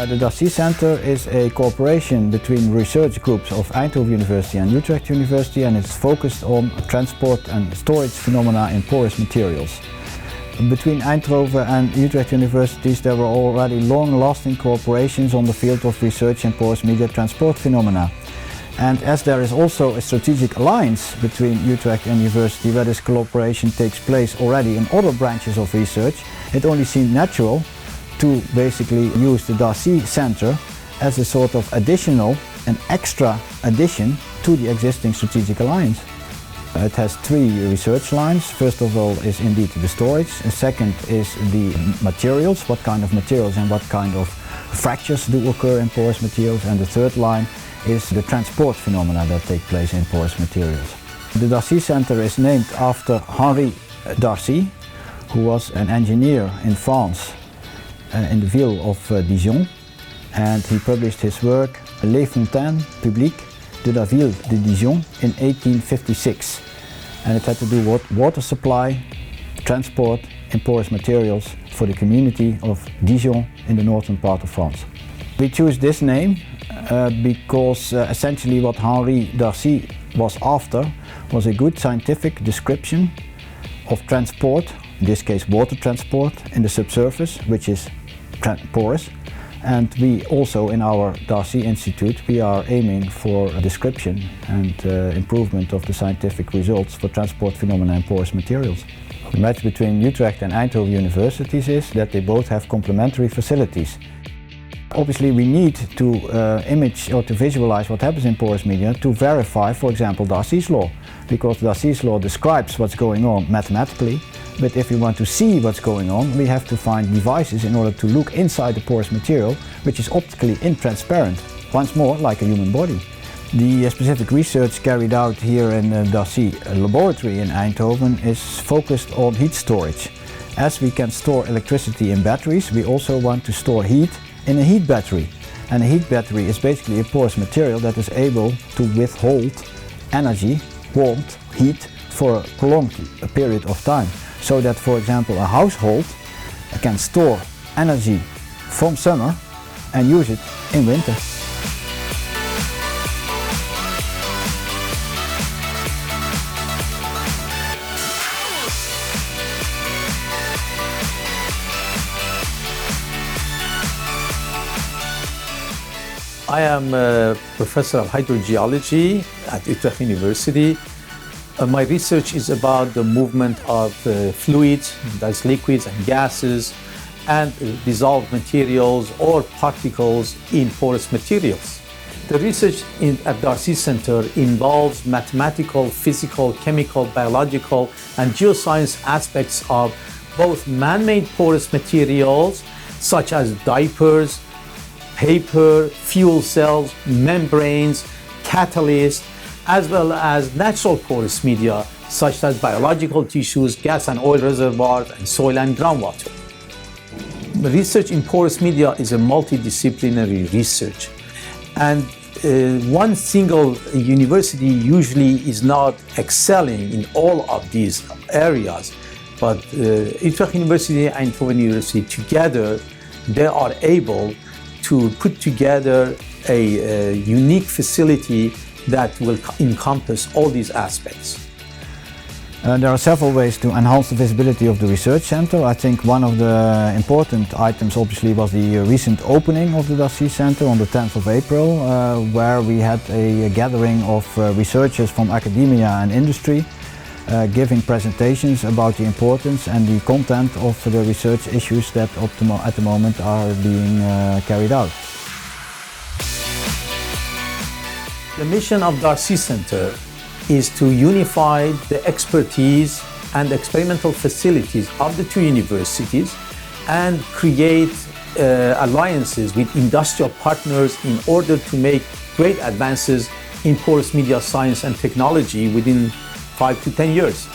The Darcy Center is a cooperation between research groups of Eindhoven University and Utrecht University, and it's focused on transport and storage phenomena in porous materials. Between Eindhoven and Utrecht universities there were already long-lasting cooperations on the field of research in porous media transport phenomena. And as there is also a strategic alliance between Utrecht and University where this cooperation takes place already in other branches of research, it only seemed natural to basically use the Darcy Center as a sort of additional, an extra addition to the existing strategic alliance. It has three research lines. First of all is indeed the storage. The second is the materials, what kind of materials and what kind of fractures do occur in porous materials. And the third line is the transport phenomena that take place in porous materials. The Darcy Center is named after Henri Darcy, who was an engineer in France in the ville of Dijon, and he published his work Les Fontaines Publiques de la Ville de Dijon in 1856, and it had to do with water supply, transport in porous materials for the community of Dijon in the northern part of France. We choose this name because essentially what Henri Darcy was after was a good scientific description of transport, in this case water transport in the subsurface, which is porous. And we also in our Darcy Institute we are aiming for a description and improvement of the scientific results for transport phenomena in porous materials. The match between Utrecht and Eindhoven universities is that they both have complementary facilities. Obviously we need to image or to visualize what happens in porous media to verify, for example, Darcy's law, because Darcy's law describes what's going on mathematically, but if we want to see what's going on we have to find devices in order to look inside the porous material, which is optically intransparent, once more like a human body. The specific research carried out here in the Darcy laboratory in Eindhoven is focused on heat storage. As we can store electricity in batteries, we also want to store heat in a heat battery. And a heat battery is basically a porous material that is able to withhold energy, warmth, heat for a prolonged period of time. So that, for example, a household can store energy from summer and use it in winter. I am a professor of hydrogeology at Utrecht University. My research is about the movement of fluids, that's liquids and gases, and dissolved materials or particles in porous materials. The research at Darcy Center involves mathematical, physical, chemical, biological, and geoscience aspects of both man-made porous materials such as diapers, paper, fuel cells, membranes, catalysts, as well as natural porous media such as biological tissues, gas and oil reservoirs, and soil and groundwater. The research in porous media is a multidisciplinary research, and one single university usually is not excelling in all of these areas, but Utrecht University and Eindhoven University together, they are able to put together a unique facility that will encompass all these aspects. There are several ways to enhance the visibility of the research center. I think one of the important items obviously was the recent opening of the Darcy Center on the 10th of April, where we had a gathering of researchers from academia and industry giving presentations about the importance and the content of the research issues that at the moment are being carried out. The mission of Darcy Center is to unify the expertise and experimental facilities of the two universities and create alliances with industrial partners in order to make great advances in porous media science and technology within 5 to 10 years.